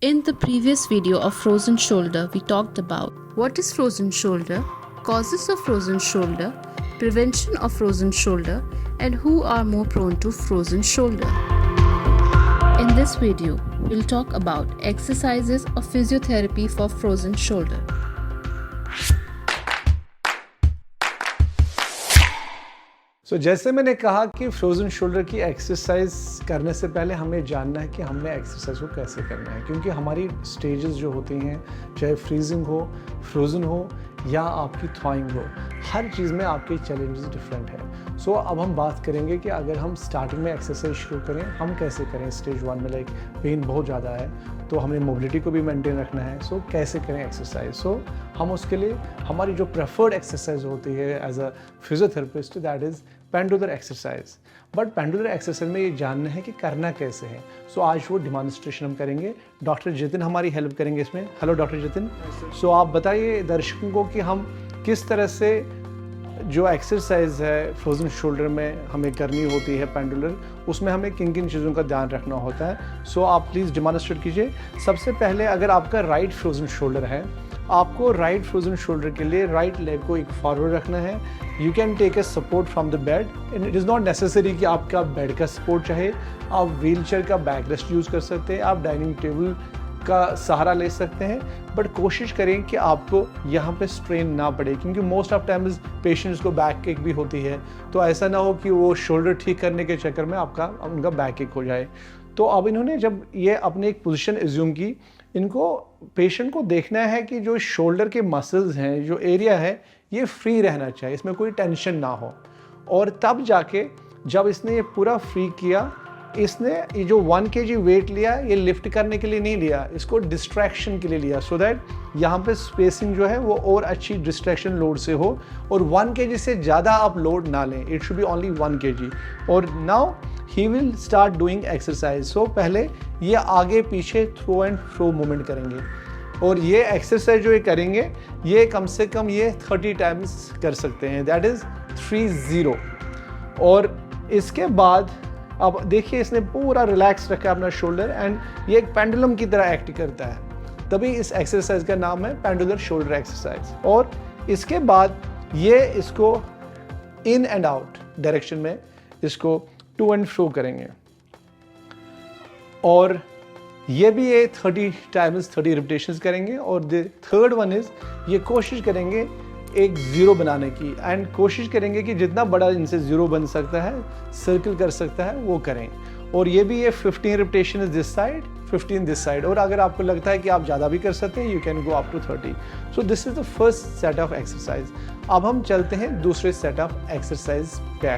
In the previous video of frozen shoulder, we talked about what is frozen shoulder, causes of frozen shoulder, prevention of frozen shoulder, and who are more prone to frozen shoulder. In this video, we'll talk about exercises of physiotherapy for frozen shoulder. जैसे मैंने कहा कि frozen shoulder की exercise करने से पहले हमें जानना है कि हमने एक्सरसाइज को कैसे करना है, क्योंकि हमारी स्टेजेस जो होती हैं, चाहे फ्रीजिंग हो, फ्रोज़न हो या आपकी थॉइंग हो, हर चीज़ में आपके चैलेंजेस डिफरेंट है। अब हम बात करेंगे कि अगर हम स्टार्टिंग में एक्सरसाइज शुरू करें, हम कैसे करें। स्टेज 1 में पेन बहुत ज़्यादा है, तो हमें मोबिलिटी को भी मेंटेन रखना है। कैसे करें एक्सरसाइज। हम उसके लिए हमारी जो प्रेफर्ड एक्सरसाइज होती है as a physiotherapist, that is pendular exercise. But pendular exercise में ये जानना है कि करना कैसे है। आज वो डिमॉन्स्ट्रेशन हम करेंगे। डॉक्टर जितिन हमारी हेल्प करेंगे इसमें। Hello doctor Jitin. आप बताइए दर्शकों को कि हम किस तरह से जो एक्सरसाइज है फ्रोज़न शोल्डर में हमें करनी होती है पेंडुलर, उसमें हमें किन किन चीज़ों का ध्यान रखना होता है। आप प्लीज़ डिमॉन्स्ट्रेट कीजिए। सबसे पहले अगर आपका राइट फ्रोज़न शोल्डर है, आपको राइट फ्रोज़न शोल्डर के लिए राइट लेग को एक फॉरवर्ड रखना है। You can take a support from the bed and it is not necessary कि आपका बेड का सपोर्ट चाहे। आप व्हीलचेयर का बैक रेस्ट यूज़ कर सकते हैं, आप डाइनिंग टेबल का सहारा ले सकते हैं। बट कोशिश करें कि आपको यहाँ पे स्ट्रेन ना पड़े, क्योंकि मोस्ट ऑफ टाइम्स पेशेंट्स को बैक एक भी होती है, तो ऐसा ना हो कि वो शोल्डर ठीक करने के चक्कर में उनका बैक एक हो जाए। अब इन्होंने जब ये अपने एक पोजीशन एज्यूम की, इनको पेशेंट को देखना है कि जो शोल्डर के मसल्स हैं, जो एरिया है, ये फ्री रहना चाहिए, इसमें कोई टेंशन ना हो। और तब जाके जब इसने ये पूरा फ्री किया, इसने ये जो 1 kg वेट लिया, ये लिफ्ट करने के लिए नहीं लिया, इसको डिस्ट्रैक्शन के लिए लिया, सो दैट यहाँ पे स्पेसिंग जो है वो और अच्छी डिस्ट्रैक्शन लोड से हो। और 1 kg से ज़्यादा आप लोड ना लें, it should be only 1 kg। और now he will start doing exercise. पहले ये आगे पीछे थ्रो एंड फ्रो मूवमेंट करेंगे, और ये एक्सरसाइज जो ये करेंगे, ये कम से कम ये 30 टाइम्स कर सकते हैं, दैट इज़ 30। और इसके बाद अब देखिए, इसने पूरा रिलैक्स रखा है अपना शोल्डर, एंड ये एक पेंडुलम की तरह एक्ट करता है, तभी इस एक्सरसाइज का नाम है पेंडुलर शोल्डर एक्सरसाइज। और इसके बाद ये इसको इन एंड आउट डायरेक्शन में इसको टू एंड फ्रो करेंगे, और ये भी ये 30 टाइम्स 30 रिपीटेशंस करेंगे। और द थर्ड वन इज, ये कोशिश करेंगे एक ज़ीरो बनाने की, एंड कोशिश करेंगे कि जितना बड़ा इनसे ज़ीरो बन सकता है, सर्कल कर सकता है, वो करें। और ये भी ये 15 repetition is this side, 15 this side. और अगर आपको लगता है कि आप ज़्यादा भी कर सकते हैं, you can go up to 30। This is the first set of exercise. अब हम चलते हैं दूसरे सेट ऑफ एक्सरसाइज पे।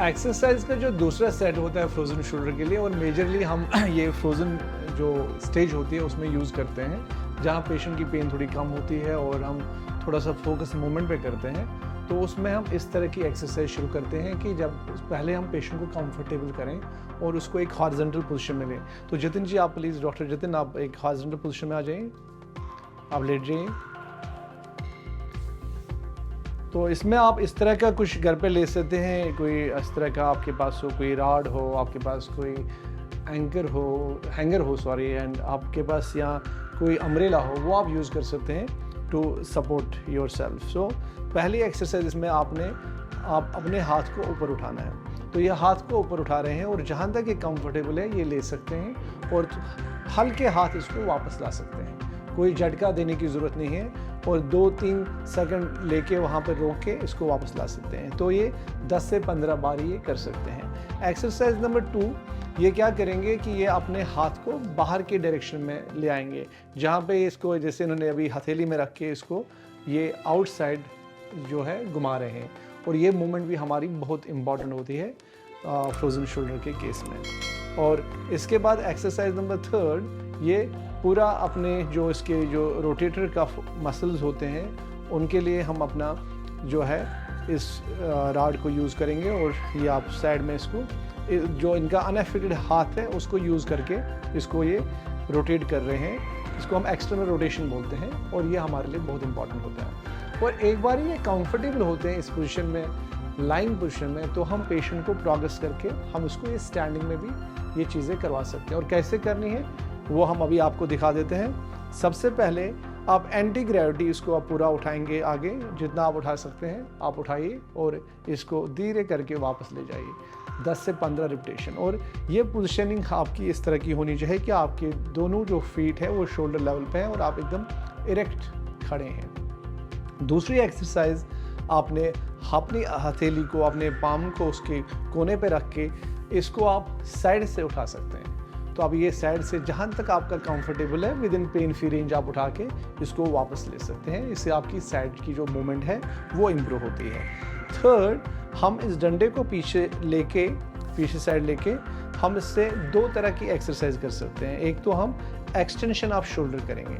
एक्सरसाइज का जो दूसरा सेट होता है फ्रोज़न शोल्डर के लिए, और मेजरली हम ये फ्रोज़न जो स्टेज होती है उसमें यूज़ करते हैं, जहाँ पेशेंट की पेन थोड़ी कम होती है और हम थोड़ा सा फोकस मूवमेंट पे करते हैं। तो उसमें हम इस तरह की एक्सरसाइज शुरू करते हैं कि जब पहले हम पेशेंट को कंफर्टेबल करें और उसको एक हॉरिजॉन्टल पोजीशन में लें। तो जितिन जी, आप प्लीज़, डॉक्टर जितिन, आप एक हॉरिजॉन्टल पोजीशन में आ जाइए, आप लेट जाइए। तो इसमें आप इस तरह का कुछ घर पे ले सकते हैं, कोई इस तरह का आपके पास हो, कोई राड हो, आपके पास कोई हैंगर हो सॉरी, एंड आपके पास यहाँ कोई अम्ब्रेला हो, वो आप यूज़ कर सकते हैं टू सपोर्ट योर सेल्फ। पहली एक्सरसाइज इसमें आप अपने हाथ को ऊपर उठाना है। तो ये हाथ को ऊपर उठा रहे हैं, और जहाँ तक ये कंफर्टेबल है ये ले सकते हैं, और हल्के हाथ इसको वापस ला सकते हैं, कोई झटका देने की ज़रूरत नहीं है। और 2-3 सेकंड लेके वहाँ पर रोक के इसको वापस ला सकते हैं। तो ये 10 से 15 बार ये कर सकते हैं। एक्सरसाइज नंबर 2, ये क्या करेंगे कि ये अपने हाथ को बाहर के डायरेक्शन में ले आएंगे, जहाँ पे इसको, जैसे इन्होंने अभी हथेली में रख के इसको ये आउटसाइड जो है घुमा रहे हैं। और ये मूवमेंट भी हमारी बहुत इम्पॉर्टेंट होती है फ्रोज़न शोल्डर के केस में। और इसके बाद एक्सरसाइज नंबर 3, ये पूरा अपने जो इसके जो रोटेटर का मसल्स होते हैं, उनके लिए हम अपना जो है इस राड को यूज़ करेंगे, और ये आप साइड में इसको, जो इनका अनएफिटेड हाथ है उसको यूज़ करके इसको ये रोटेट कर रहे हैं। इसको हम एक्सटर्नल रोटेशन बोलते हैं, और ये हमारे लिए बहुत इंपॉर्टेंट होता है। और एक बार ये कंफर्टेबल होते हैं इस पोजीशन में, लाइन पोजीशन में, तो हम पेशेंट को प्रोग्रेस करके हम इसको ये स्टैंडिंग में भी ये चीज़ें करवा सकते हैं। और कैसे करनी है, वो हम अभी आपको दिखा देते हैं। सबसे पहले आप एंटी ग्रेविटी इसको आप पूरा उठाएंगे आगे, जितना आप उठा सकते हैं आप उठाइए और इसको धीरे करके वापस ले जाइए 10 से 15 रिपीटेशन। और ये पोजीशनिंग आपकी इस तरह की होनी चाहिए कि आपके दोनों जो फीट है वो शोल्डर लेवल पे हैं और आप एकदम इरेक्ट खड़े हैं। दूसरी एक्सरसाइज, आपने अपनी हथेली को, अपने पाम को उसके कोने पे रख के इसको आप साइड से उठा सकते हैं। तो अब ये साइड से जहाँ तक आपका कंफर्टेबल है with in pain free range आप उठा के इसको वापस ले सकते हैं। इससे आपकी साइड की जो मूवमेंट है वो इम्प्रूव होती है। थर्ड, हम इस डंडे को पीछे साइड लेके हम इससे 2 तरह की एक्सरसाइज कर सकते हैं। एक तो हम एक्सटेंशन ऑफ शोल्डर करेंगे,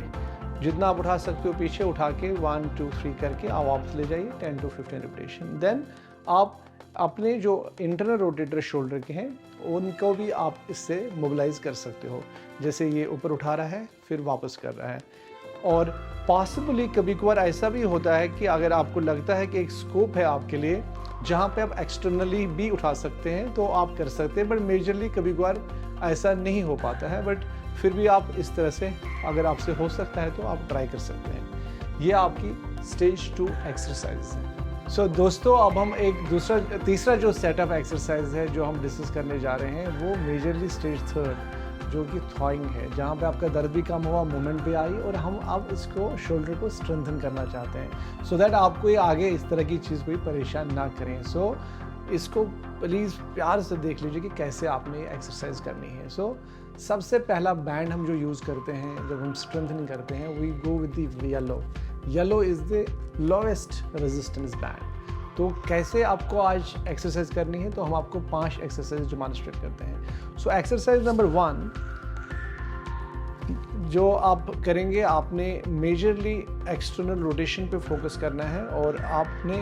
जितना आप उठा सकते हो पीछे उठा के 1 2 3 करके आप वापस ले जाइए 10 to 15 रिपीटेशन। देन आप अपने जो इंटरनल रोटेटर शोल्डर के हैं उनको भी आप इससे मोबिलाइज कर सकते हो। जैसे ये ऊपर उठा रहा है फिर वापस कर रहा है। और पॉसिबली कभी कभार ऐसा भी होता है कि अगर आपको लगता है कि एक स्कोप है आपके लिए जहाँ पे आप एक्सटर्नली भी उठा सकते हैं तो आप कर सकते हैं, बट मेजरली कभी कभार ऐसा नहीं हो पाता है। बट फिर भी आप इस तरह से अगर आपसे हो सकता है तो आप ट्राई कर सकते हैं। ये आपकी स्टेज 2 एक्सरसाइज है। सो दोस्तों, अब हम एक तीसरा जो सेटअप एक्सरसाइज है जो हम डिस्कस करने जा रहे हैं वो मेजरली स्टेज 3 जो कि थॉइंग है, जहाँ पे आपका दर्द भी कम हुआ, मूवमेंट भी आई और हम अब इसको शोल्डर को स्ट्रेंथन करना चाहते हैं सो दैट आपको ये आगे इस तरह की चीज़ कोई परेशान ना करें। सो इसको प्लीज़ प्यार से देख लीजिए कि कैसे आपने ये एक्सरसाइज करनी है। सो सबसे पहला बैंड हम जो यूज़ करते हैं जब हम स्ट्रेंथनिंग करते हैं, we go with the yellow is the lowest resistance band. तो कैसे आपको आज एक्सरसाइज करनी है, तो हम आपको 5 एक्सरसाइज डेमोंस्ट्रेट करते हैं। सो एक्सरसाइज नंबर 1 जो आप करेंगे, आपने मेजरली एक्सटर्नल रोटेशन पे फोकस करना है और आपने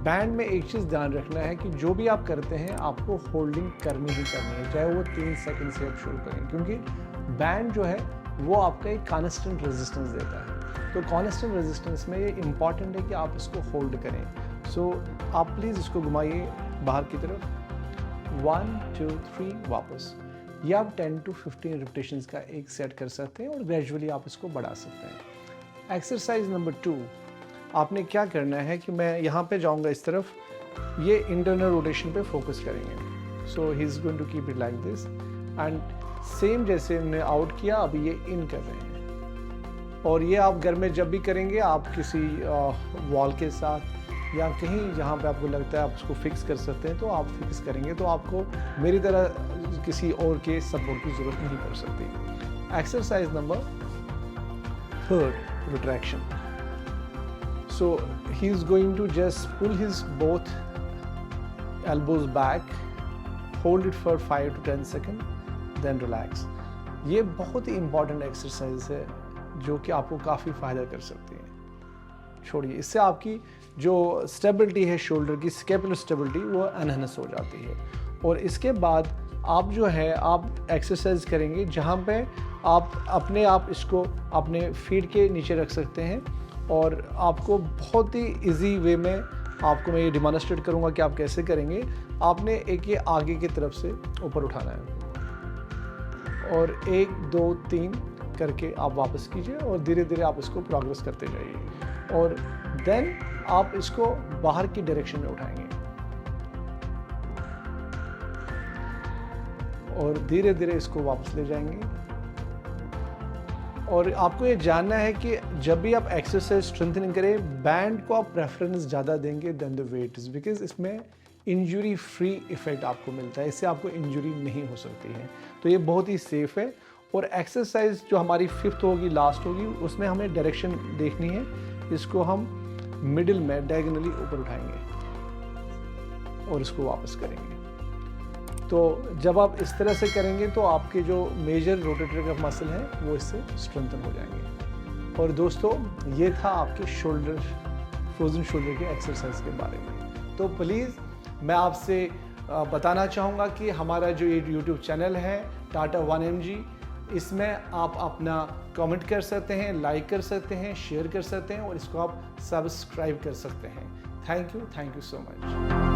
बैंड में एक चीज़ ध्यान रखना है कि जो भी आप करते हैं आपको होल्डिंग करनी ही करनी है, चाहे वो 3 सेकंड से आप शुरू करें, क्योंकि बैंड जो है वो आपका एक कांस्टेंट रेजिस्टेंस देता है। तो कांस्टेंट रेजिस्टेंस में ये इम्पॉर्टेंट है कि आप इसको होल्ड करें। सो आप प्लीज़ इसको घुमाइए बाहर की तरफ, 1 2 3 वापस। ये आप 10 to 15 रिपीटेशंस का एक सेट कर सकते हैं और ग्रेजुअली आप इसको बढ़ा सकते हैं। एक्सरसाइज नंबर 2, आपने क्या करना है कि मैं यहाँ पे जाऊँगा इस तरफ, ये इंटरनल रोटेशन पे फोकस करेंगे। So he is going to keep it like this and same जैसे हमने आउट किया अभी ये इन कर रहे हैं। और ये आप घर में जब भी करेंगे, आप किसी वॉल के साथ या कहीं जहाँ पे आपको लगता है आप उसको फिक्स कर सकते हैं तो आप फिक्स करेंगे, तो आपको मेरी तरह किसी और के सपोर्ट की ज़रूरत नहीं पड़ सकती। Exercise number 3, retraction. So he is going to just pull his both elbows back, hold it for 5 to 10 seconds, then relax. ये बहुत ही इम्पॉर्टेंट एक्सरसाइज है जो कि आपको काफ़ी फ़ायदा कर सकती है। छोड़िए, इससे आपकी जो स्टेबिलिटी है शोल्डर की, स्कैपुलर स्टेबिलिटी, वो एनहांस हो जाती है। और इसके बाद आप जो है आप एक्सरसाइज करेंगे जहाँ पे आप इसको अपने फीट के नीचे रख सकते हैं और आपको बहुत ही इजी वे में आपको मैं ये डेमोंस्ट्रेट करूँगा कि आप कैसे करेंगे। आपने एक ये आगे की तरफ से ऊपर उठाना है और 1 2 3 करके आप वापस कीजिए और धीरे धीरे आप इसको प्रोग्रेस करते जाइए और देन आप इसको बाहर की डायरेक्शन में उठाएंगे और धीरे धीरे इसको वापस ले जाएंगे। और आपको ये जानना है कि जब भी आप एक्सरसाइज स्ट्रेंथनिंग करें, बैंड को आप प्रेफरेंस ज़्यादा देंगे देन द वेट्स, बिकॉज इसमें इंजरी फ्री इफेक्ट आपको मिलता है, इससे आपको इंजरी नहीं हो सकती है। तो ये बहुत ही सेफ है। और एक्सरसाइज जो हमारी 5th होगी, लास्ट होगी, उसमें हमें डायरेक्शन देखनी है। इसको हम मिडिल में डायगोनली ऊपर उठाएंगे और इसको वापस करेंगे। तो जब आप इस तरह से करेंगे तो आपके जो मेजर रोटेटर का मसल है वो इससे स्ट्रेंथन हो जाएंगे। और दोस्तों, ये था आपके फ्रोजन शोल्डर के एक्सरसाइज के बारे में। तो प्लीज़ मैं आपसे बताना चाहूँगा कि हमारा जो ये यूट्यूब चैनल है टाटा 1mg, इसमें आप अपना कमेंट कर सकते हैं, लाइक कर सकते हैं, शेयर कर सकते हैं और इसको आप सब्सक्राइब कर सकते हैं। Thank you so much.